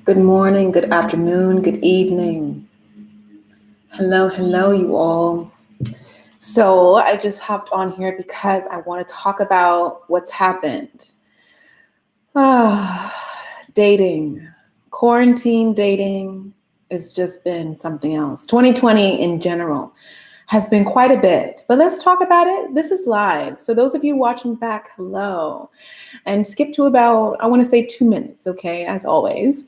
Good morning, good afternoon, good evening. Hello, you all. So I just hopped on here because I want to talk about what's happened. Dating, quarantine dating has just been something else. 2020 in general has been quite a bit, but let's talk about it. This is live. So those of you watching back, hello. And skip to about, I want to say 2 minutes, okay, as always.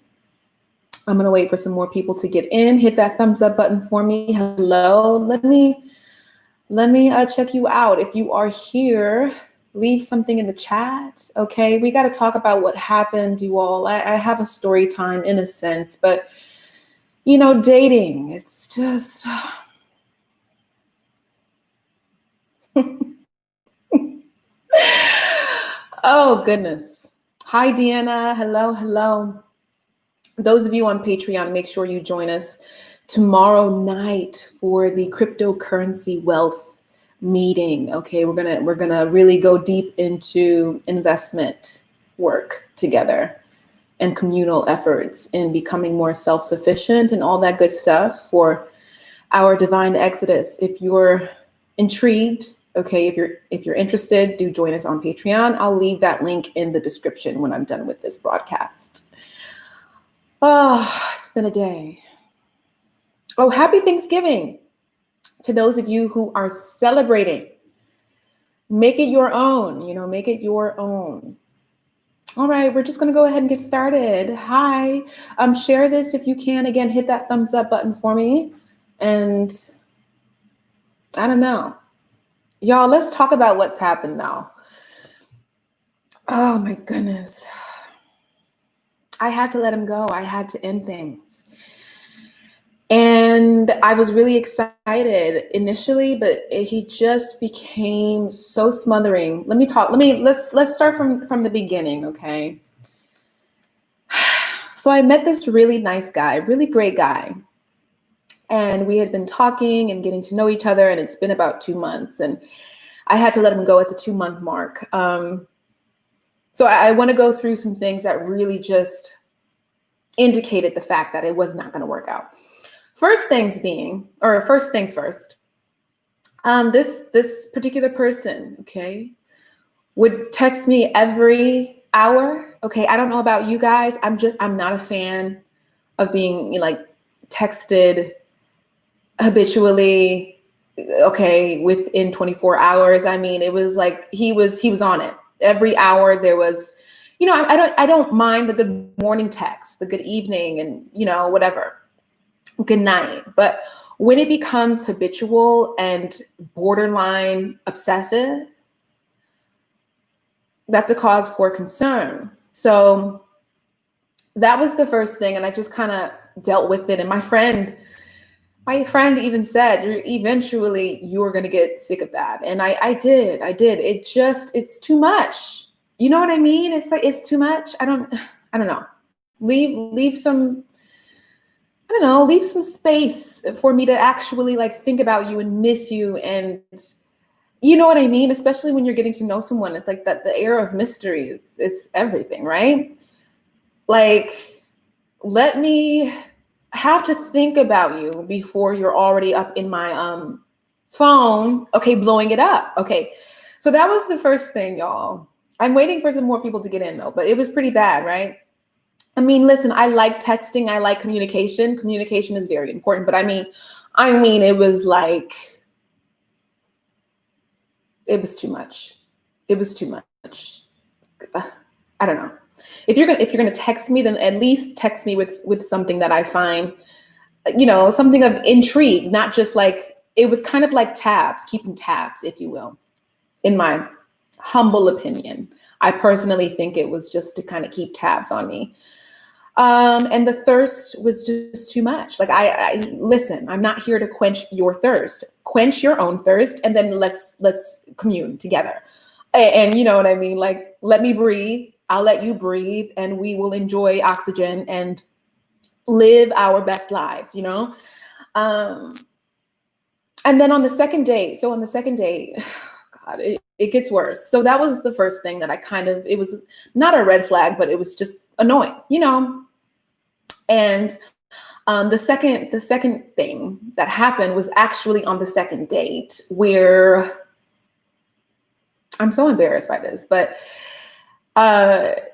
I'm going to wait for some more people to get in. Hit that thumbs up button for me. Hello. Let me check you out. If you are here, leave something in the chat. Okay. We got to talk about what happened, you all. I have a story time in a sense, but dating, it's just oh goodness. Hi, Deanna. Hello. Those of you on Patreon, make sure you join us tomorrow night for the cryptocurrency wealth meeting. Okay, we're gonna really go deep into investment work together and communal efforts in becoming more self-sufficient and all that good stuff for our divine exodus. If you're intrigued, okay, if you're interested, do join us on Patreon. I'll leave that link in the description when I'm done with this broadcast. Oh, it's been a day. Oh, happy Thanksgiving to those of you who are celebrating. Make it your own, make it your own. All right, we're just going to go ahead and get started. Hi, share this if you can. Again, hit that thumbs up button for me. And I don't know. Y'all, let's talk about what's happened now. Oh my goodness. I had to let him go. I had to end things. And I was really excited initially, but he just became so smothering. Let's start from the beginning, okay? So I met this really nice guy, really great guy. And we had been talking and getting to know each other, and it's been about 2 months. And I had to let him go at the 2-month mark. So I want to go through some things that really just indicated the fact that it was not going to work out. First things first, this particular person, okay, would text me every hour. Okay, I don't know about you guys. I'm not a fan of being like texted habitually, okay, within 24 hours. I mean, it was like he was on it. Every hour there was, I don't mind the good morning text, the good evening, and whatever. Good night. But when it becomes habitual and borderline obsessive, that's a cause for concern. So that was the first thing. And I just kind of dealt with it. And my friend even said, eventually you're going to get sick of that. And I did. It's too much. You know what I mean? It's like, it's too much. I don't know. Leave some space for me to actually like think about you and miss you. And you know what I mean? Especially when you're getting to know someone, it's like that the air of mystery is everything, right? Like, let me have to think about you before you're already up in my phone, okay, blowing it up. Okay, so that was the first thing, y'all. I'm waiting for some more people to get in though, but it was pretty bad, right? I mean, listen, I like texting. I like communication. Communication is very important. But I mean, it was like, it was too much. It was too much. I don't know. If you're gonna text me, then at least text me with something that I find, something of intrigue, not just like, it was kind of like keeping tabs, if you will, in my humble opinion. I personally think it was just to kind of keep tabs on me. And the thirst was just too much. Like, I listen, I'm not here to quench your thirst. Quench your own thirst, and then let's commune together. And you know what I mean? Like, let me breathe. I'll let you breathe, and we will enjoy oxygen and live our best lives, And then on the second date, God, it gets worse. So that was the first thing that it was not a red flag, but it was just annoying, And the second thing that happened was actually on the second date, where I'm so embarrassed by this, but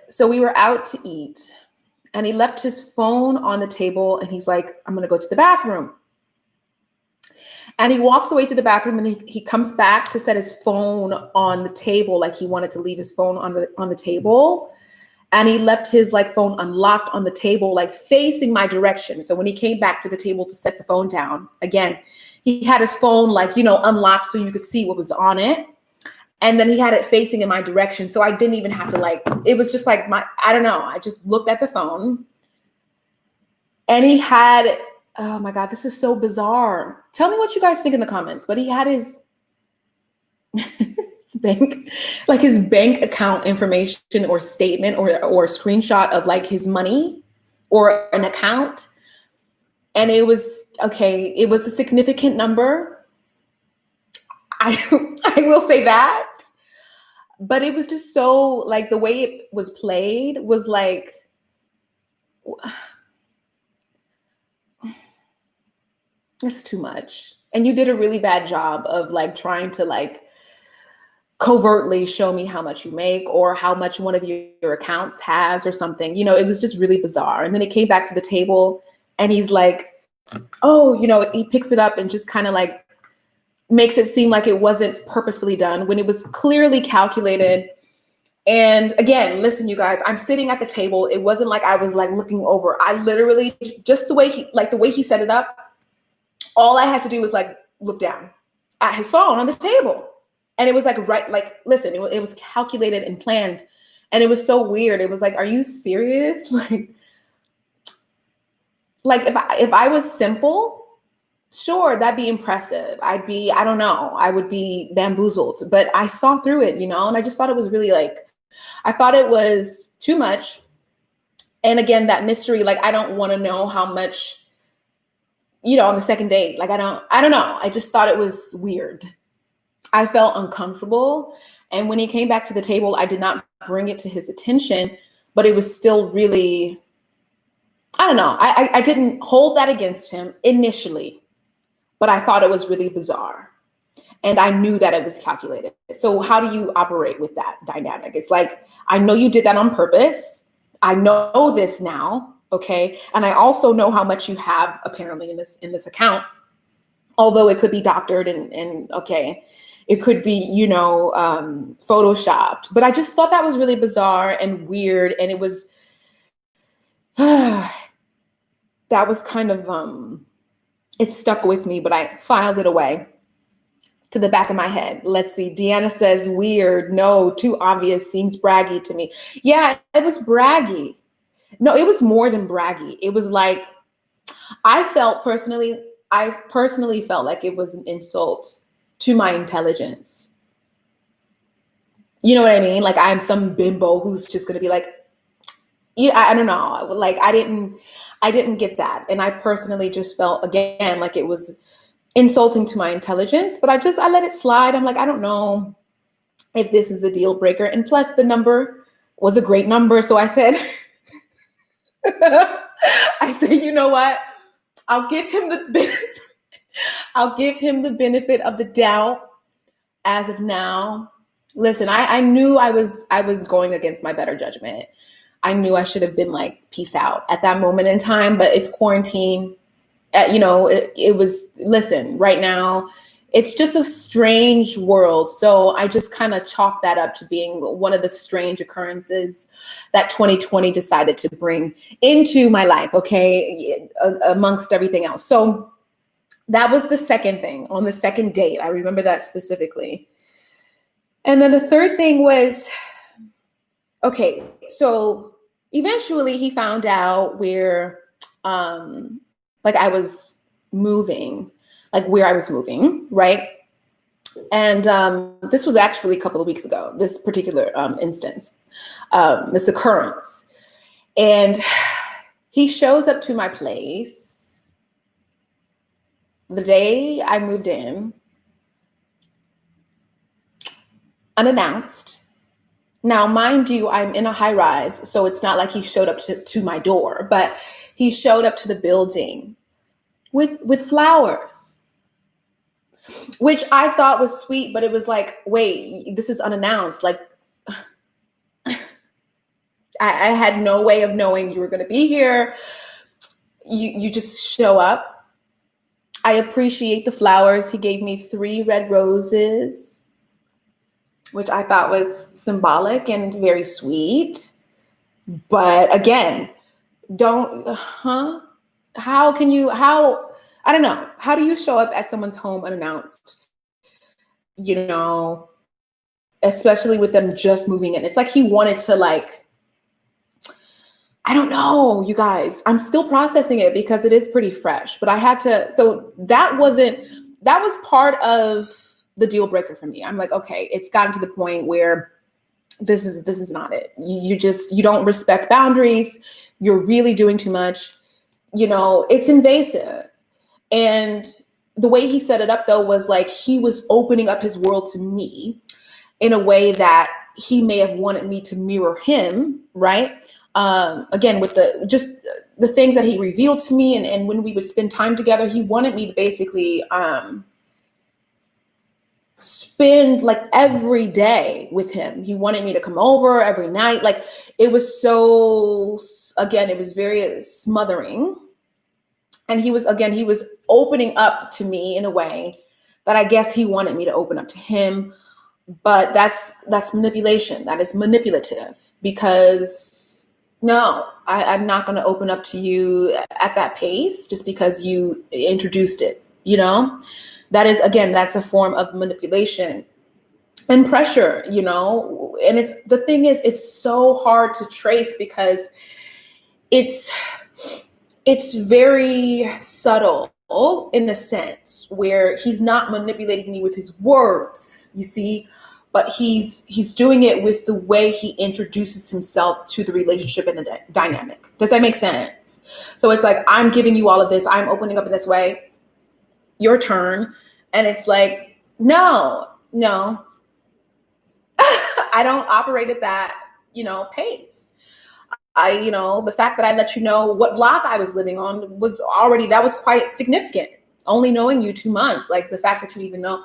so we were out to eat, and he left his phone on the table, and he's like, "I'm gonna go to the bathroom." And he walks away to the bathroom, and he comes back to set his phone on the table, like he wanted to leave his phone on the table. And he left his like phone unlocked on the table, like facing my direction. So when he came back to the table to set the phone down, again, he had his phone like, unlocked so you could see what was on it. And then he had it facing in my direction. So I didn't even have to it was just like I don't know. I just looked at the phone, and he had, oh my God, this is so bizarre. Tell me what you guys think in the comments, but he had his his bank account information or statement or screenshot of like his money or an account. And it was, okay, it was a significant number. I will say that. But it was just so, like, the way it was played was like, it's too much. And you did a really bad job of like trying to like covertly show me how much you make or how much one of your accounts has or something. It was just really bizarre. And then it came back to the table, and he's like, oh, he picks it up and just kind of like makes it seem like it wasn't purposefully done when it was clearly calculated. And again, listen, you guys, I'm sitting at the table. It wasn't like I was like looking over. I literally, just the way he set it up, all I had to do was like look down at his phone on the table. And it was like, right, like, listen, it was calculated and planned. And it was so weird. It was like, are you serious? Like if I was simple, sure, that'd be impressive. I don't know, I would be bamboozled, but I saw through it, and I just thought it was really I thought it was too much. And again, that mystery, like, I don't want to know how much, on the second date. Like, I don't know. I just thought it was weird. I felt uncomfortable. And when he came back to the table, I did not bring it to his attention, but it was still really, I don't know. I didn't hold that against him initially, but I thought it was really bizarre. And I knew that it was calculated. So how do you operate with that dynamic? It's like, I know you did that on purpose. I know this now. Okay. And I also know how much you have apparently in this account, although it could be doctored and okay, it could be, photoshopped, but I just thought that was really bizarre and weird. And it was, that was kind of, it stuck with me, but I filed it away to the back of my head. Let's see. Deanna says, weird. No, too obvious. Seems braggy to me. Yeah, it was braggy. No, it was more than braggy. It was like, I personally felt like it was an insult to my intelligence. You know what I mean? Like, I'm some bimbo who's just going to be like, yeah, I don't know. Like, I didn't get that. And I personally just felt, again, like it was insulting to my intelligence, but I let it slide. I'm like, I don't know if this is a deal breaker. And plus the number was a great number. So I said, you know what? I'll give him the benefit of the doubt as of now. Listen, I knew I was going against my better judgment. I knew I should have been like, peace out at that moment in time, but it's quarantine. It was, listen, right now, it's just a strange world. So I just kind of chalked that up to being one of the strange occurrences that 2020 decided to bring into my life, okay, amongst everything else. So that was the second thing on the second date. I remember that specifically. And then the third thing was, okay, so eventually he found out where, I was moving, like where I was moving, right? And this was actually a couple of weeks ago, this particular instance, this occurrence. And he shows up to my place the day I moved in, unannounced. Now, mind you, I'm in a high rise, so it's not like he showed up to my door, but he showed up to the building with flowers, which I thought was sweet, but it was like, wait, this is unannounced. Like, I had no way of knowing you were going to be here. You just show up. I appreciate the flowers. He gave me 3 red roses, which I thought was symbolic and very sweet. But again, how can you, I don't know. How do you show up at someone's home unannounced? You know, especially with them just moving in. It's like he wanted to, like, I don't know, you guys. I'm still processing it because it is pretty fresh, but I had to. So that was part of the deal breaker for me. I'm like, okay, it's gotten to the point where this is not it. You don't respect boundaries. You're really doing too much. You know, it's invasive. And the way he set it up, though, was like he was opening up his world to me in a way that he may have wanted me to mirror him, right? Again, with the things that he revealed to me, and when we would spend time together, he wanted me to basically spend like every day with him. He wanted me to come over every night. Like, it was so, again, it was very smothering. And he was opening up to me in a way that I guess he wanted me to open up to him. But that's manipulation. That is manipulative, because no, I'm not going to open up to you at that pace just because you introduced it. You know, that is, again, that's a form of manipulation and pressure, you know. And the thing is, it's so hard to trace because it's very subtle in a sense where he's not manipulating me with his words, you see, but he's doing it with the way he introduces himself to the relationship and the dynamic. Does that make sense? So it's like, I'm giving you all of this. I'm opening up in this way. Your turn. And it's like, no, I don't operate at that, pace. The fact that I let you know what block I was living on that was quite significant. Only knowing you 2 months, like the fact that you even know.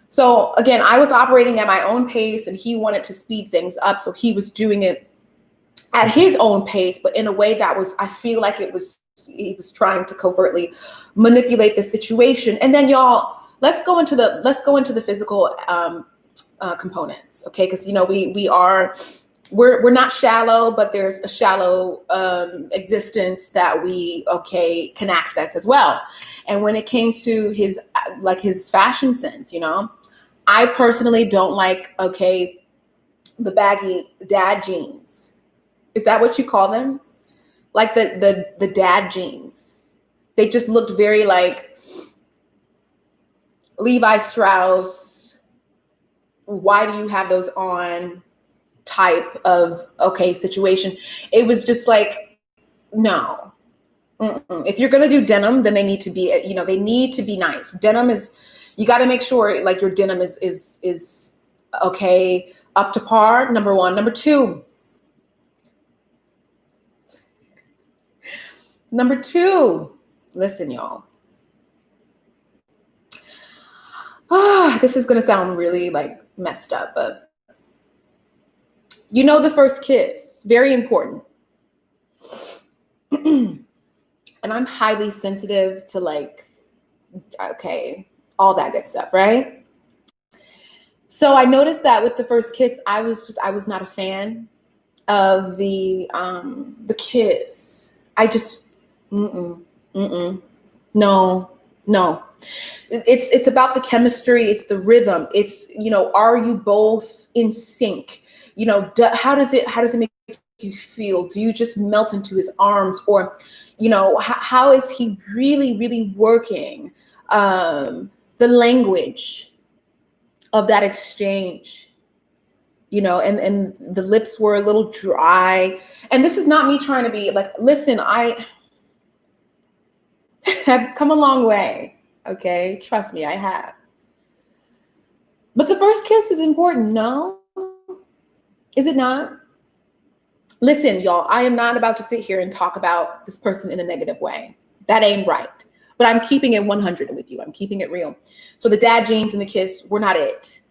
So again, I was operating at my own pace and he wanted to speed things up. So he was doing it at his own pace, but in a way that I feel like he was trying to covertly manipulate the situation. And then y'all, let's go into the physical components. Okay. Cause we're not shallow, but there's a shallow existence that we can access as well. And when it came to his fashion sense, I personally don't like the baggy dad jeans. Is that what you call them? Like the dad jeans. They just looked very like Levi Strauss. Why do you have those on? Type of situation. It was just like, no. Mm-mm. If you're gonna do denim, then they need to be nice. Denim is, you got to make sure like your denim is okay, up to par. Number one. Number two, listen, y'all. This is gonna sound really like messed up, but the first kiss, very important. And I'm highly sensitive to all that good stuff, right? So I noticed that with the first kiss, I was not a fan of the kiss. I just, no. It's about the chemistry. It's the rhythm. It's, are you both in sync? How does it make you feel? Do you just melt into his arms, or, how is he really, really working the language of that exchange? And the lips were a little dry. And this is not me trying to be like, listen, I have come a long way. Okay. Trust me, I have. But the first kiss is important. No, is it not? Listen, y'all, I am not about to sit here and talk about this person in a negative way. That ain't right. But I'm keeping it 100 with you. I'm keeping it real. So the dad jeans and the kiss were not it.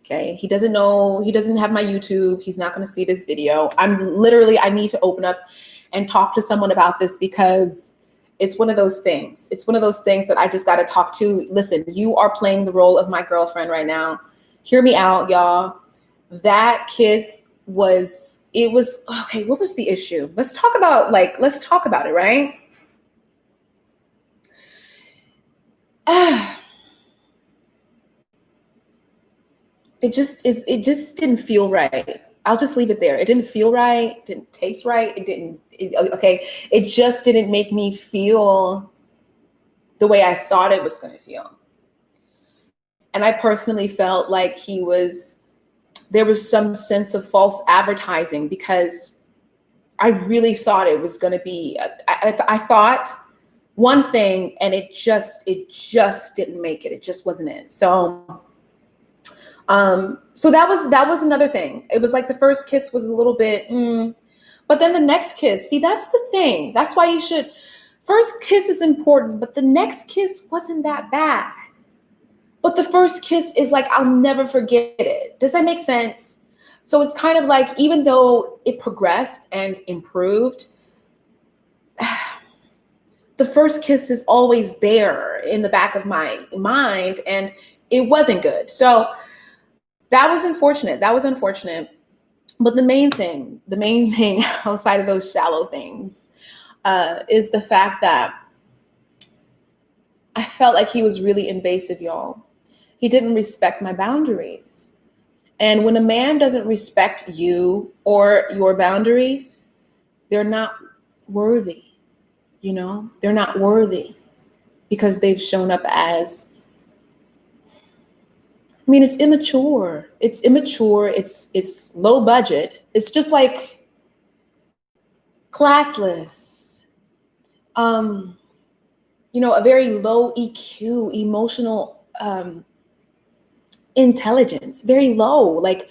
Okay. He doesn't know. He doesn't have my YouTube. He's not going to see this video. I need to open up and talk to someone about this because it's one of those things. It's one of those things that I just got to talk to. Listen, you are playing the role of my girlfriend right now. Hear me out, y'all. That kiss was okay. What was the issue? Let's talk about it, right? It just didn't feel right. I'll just leave it there. It didn't feel right. It didn't taste right. It just didn't make me feel the way I thought it was going to feel. And I personally felt like there was some sense of false advertising because I really thought it was going to be, I thought one thing and it just didn't make it. It just wasn't it. So that was another thing. It was like the first kiss was a little bit, but then the next kiss, see, that's the thing. That's why first kiss is important, but the next kiss wasn't that bad. But the first kiss is like, I'll never forget it. Does that make sense? So it's kind of like, even though it progressed and improved, the first kiss is always there in the back of my mind, and it wasn't good. So that was unfortunate. But the main thing outside of those shallow things is the fact that I felt like he was really invasive, y'all. He didn't respect my boundaries. And when a man doesn't respect you or your boundaries, they're not worthy, They're not worthy because they've shown up as, it's immature. It's immature. It's low budget. It's just like classless. A very low EQ, emotional intelligence, very low. Like,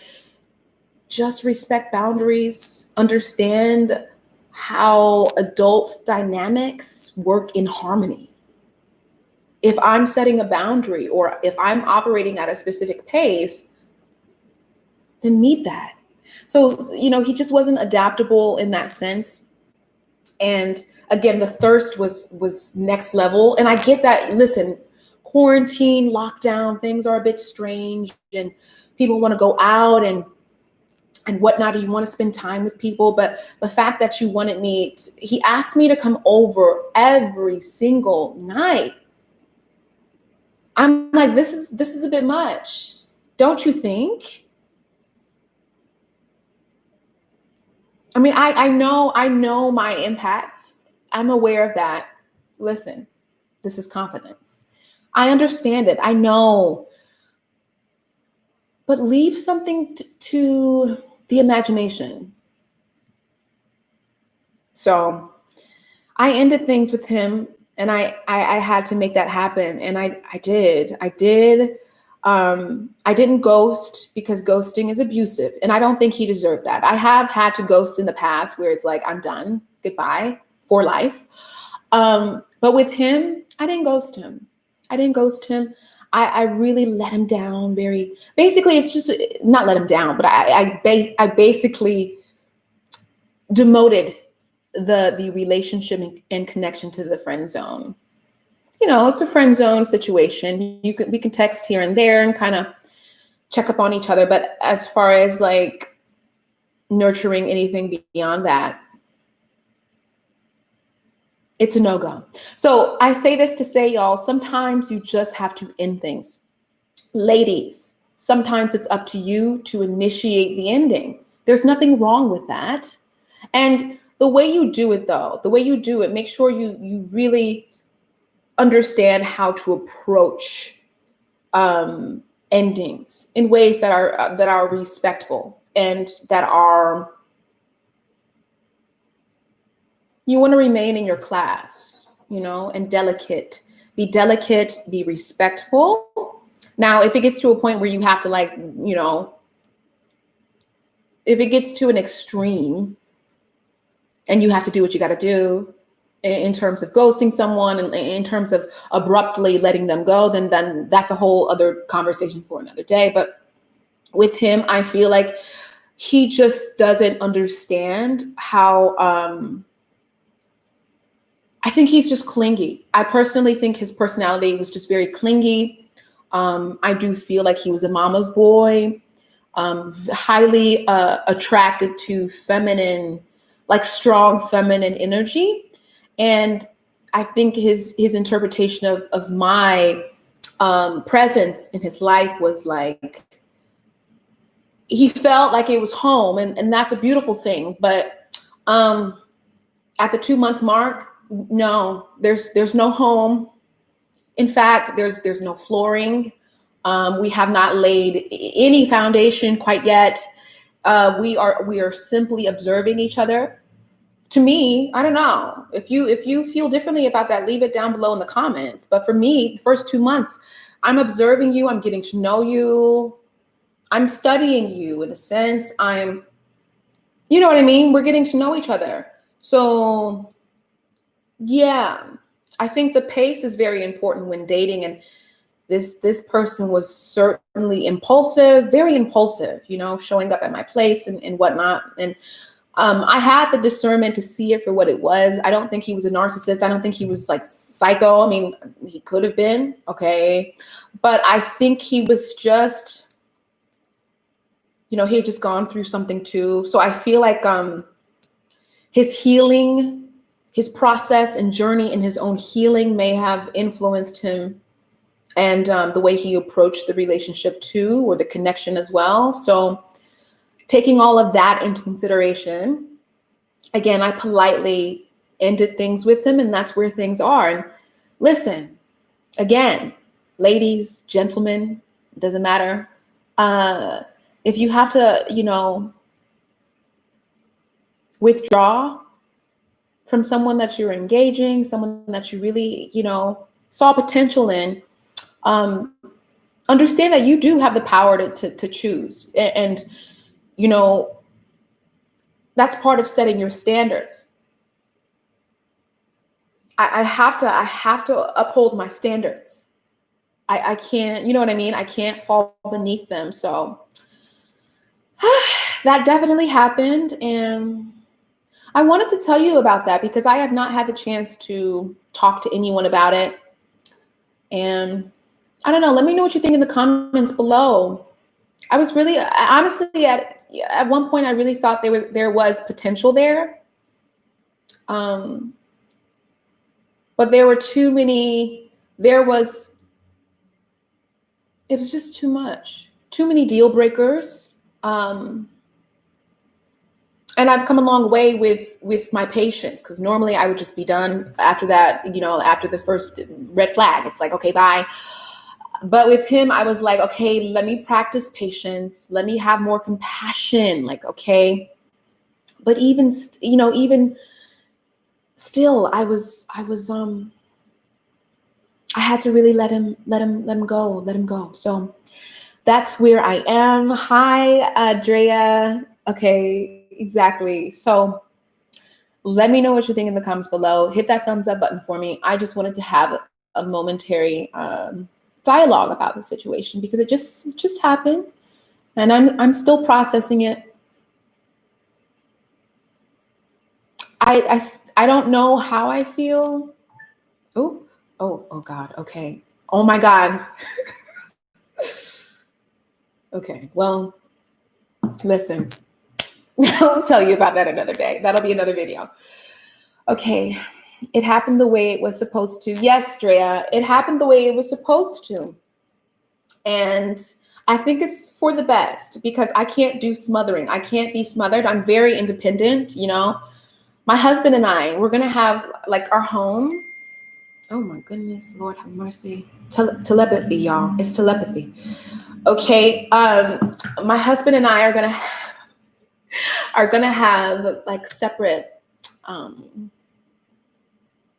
just respect boundaries, understand how adult dynamics work in harmony. If I'm setting a boundary or if I'm operating at a specific pace, then meet that. So, he just wasn't adaptable in that sense. And again, the thirst was next level. And I get that. Listen, quarantine, lockdown, things are a bit strange and people want to go out and whatnot. Do you want to spend time with people? But the fact that you wanted he asked me to come over every single night. I'm like, this is a bit much. Don't you think? I know my impact. I'm aware of that. Listen, this is confidence. I understand it. I know. But leave something to the imagination. So I ended things with him, and I had to make that happen. And I did. I didn't ghost because ghosting is abusive. And I don't think he deserved that. I have had to ghost in the past where it's like, I'm done. Goodbye for life. But with him, I didn't ghost him. I really let him down basically, it's just not let him down, but I basically demoted the relationship and connection to the friend zone. It's a friend zone situation. We can text here and there and kind of check up on each other. But as far as like nurturing anything beyond that, it's a no-go. So I say this to say, y'all, sometimes you just have to end things. Ladies, sometimes it's up to you to initiate the ending. There's nothing wrong with that. And the way you do it, make sure you really understand how to approach endings in ways that are respectful and that are, you want to remain in your class, and delicate. Be delicate, be respectful. Now, if it gets to a point where you have to if it gets to an extreme, and you have to do what you got to do in terms of ghosting someone and in terms of abruptly letting them go, then that's a whole other conversation for another day. But with him, I feel like he just doesn't understand how, I think he's just clingy. I personally think his personality was just very clingy. I do feel like he was a mama's boy, highly attracted to feminine, like strong feminine energy. And I think his interpretation of my presence in his life was like, he felt like it was home, and that's a beautiful thing. But at the 2-month mark, no, there's no home. In fact, there's no flooring. We have not laid any foundation quite yet. We are simply observing each other. To me, I don't know if you feel differently about that, leave it down below in the comments. But for me, the first 2 months, I'm observing you. I'm getting to know you. I'm studying you in a sense. You know what I mean? We're getting to know each other. So yeah, I think the pace is very important when dating. And this person was certainly impulsive, very impulsive, showing up at my place and whatnot. And I had the discernment to see it for what it was. I don't think he was a narcissist. I don't think he was like psycho. I mean, he could have been, okay. But I think he was just, he had just gone through something too. So I feel like his healing, his process and journey in his own healing may have influenced him, and the way he approached the relationship too, or the connection as well. So taking all of that into consideration, again, I politely ended things with him, and that's where things are. And listen, again, ladies, gentlemen, doesn't matter. If you have to, withdraw from someone that you're engaging, someone that you really, saw potential in, understand that you do have the power to choose. And that's part of setting your standards. I have to uphold my standards. I can't, you know what I mean? I can't fall beneath them. So that definitely happened. And I wanted to tell you about that because I have not had the chance to talk to anyone about it. And I don't know, let me know what you think in the comments below. I was really, honestly, at one point, I really thought there was potential there. But there were too many, it was just too much, too many deal breakers. And I've come a long way with my patience, because normally I would just be done after that, after the first red flag. It's like, okay, bye. But with him, I was like, okay, let me practice patience. Let me have more compassion. Like, okay. But even still, I had to really let him go. So that's where I am. Hi, Andrea. Okay, exactly. So let me know what you think in the comments below. Hit that thumbs up button for me. I just wanted to have a momentary dialogue about the situation because it just happened, and I'm still processing it. I don't know how I feel. Oh God. Okay. Oh my God. Okay. Well, listen, I'll tell you about that another day. That'll be another video. Okay. It happened the way it was supposed to. Yes, Drea, it happened the way it was supposed to. And I think it's for the best because I can't do smothering. I can't be smothered. I'm very independent, My husband and I, we're going to have like our home. Oh my goodness, Lord have mercy. Telepathy, y'all. It's telepathy. Okay. My husband and I are going to have like separate,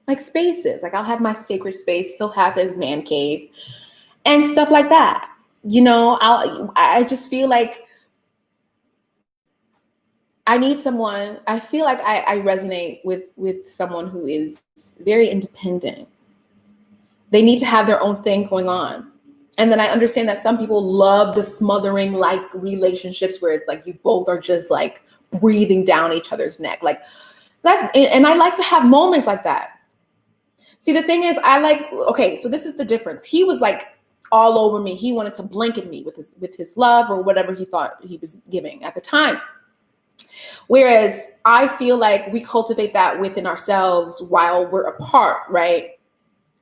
like spaces. Like I'll have my sacred space. He'll have his man cave and stuff like that. I just feel like I need someone, I feel like I resonate with someone who is very independent. They need to have their own thing going on. And then I understand that some people love the smothering like relationships where it's like you both are just like breathing down each other's neck. Like that, and I like to have moments like that. See, the thing is, okay, so this is the difference. He was like all over me. He wanted to blanket me with his love or whatever he thought he was giving at the time. Whereas I feel like we cultivate that within ourselves while we're apart, right?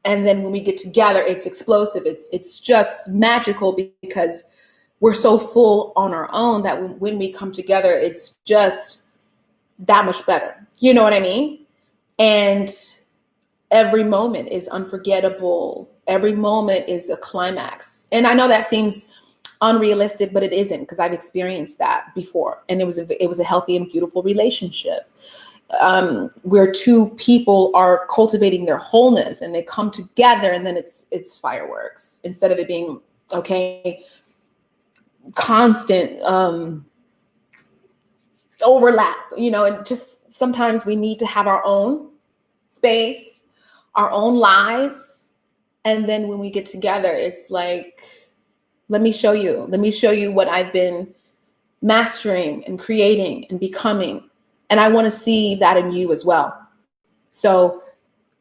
And then when we get together, it's explosive. It's just magical because we're so full on our own that when we come together, it's just that much better. You know what I mean? And every moment is unforgettable. Every moment is a climax. And I know that seems unrealistic, but it isn't, because I've experienced that before. And it was a healthy and beautiful relationship. Where two people are cultivating their wholeness and they come together, and then it's fireworks instead of it being constant overlap. And just sometimes we need to have our own space, our own lives, and then when we get together, it's like, let me show you what I've been mastering and creating and becoming. And I want to see that in you as well. So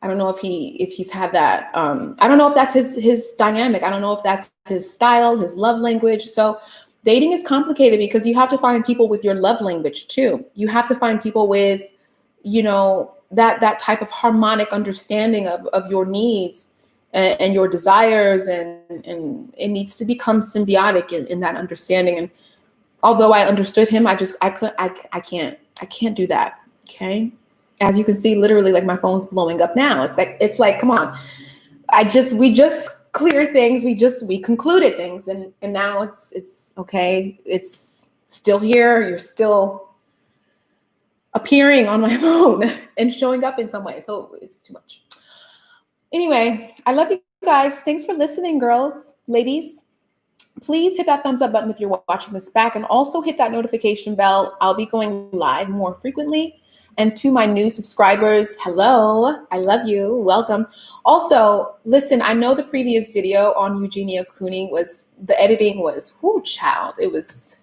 I don't know if he's had that. I don't know if that's his dynamic. I don't know if that's his style, his love language. So dating is complicated because you have to find people with your love language too. You have to find people with, that type of harmonic understanding of your needs and your desires. And it needs to become symbiotic in that understanding. And although I understood him, I can't do that. Okay. As you can see, literally, like, my phone's blowing up now. It's like, come on. We just cleared things. We concluded things, and now it's okay. It's still here. You're still appearing on my phone and showing up in some way. So it's too much. Anyway, I love you guys. Thanks for listening, girls, ladies. Please hit that thumbs up button if you're watching this back, and also hit that notification bell. I'll be going live more frequently. And to my new subscribers, hello, I love you, welcome. Also, listen, I know the previous video on Eugenia Cooney the editing was, child. It was,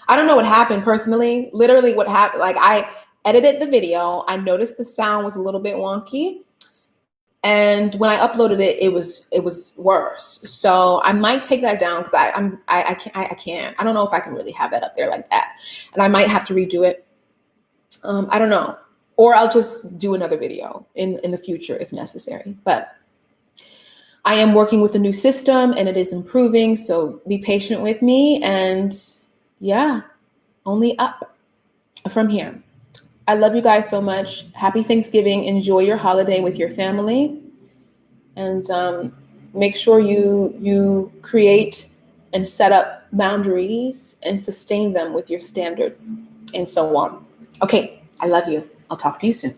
I don't know what happened personally. Literally what happened, like, I edited the video. I noticed the sound was a little bit wonky. And when I uploaded it, it was worse. So I might take that down because I can't. I don't know if I can really have that up there like that. And I might have to redo it. I don't know. Or I'll just do another video in the future if necessary. But I am working with a new system and it is improving. So be patient with me. And yeah, only up from here. I love you guys so much. Happy Thanksgiving. Enjoy your holiday with your family. And make sure you create and set up boundaries and sustain them with your standards and so on. Okay, I love you. I'll talk to you soon.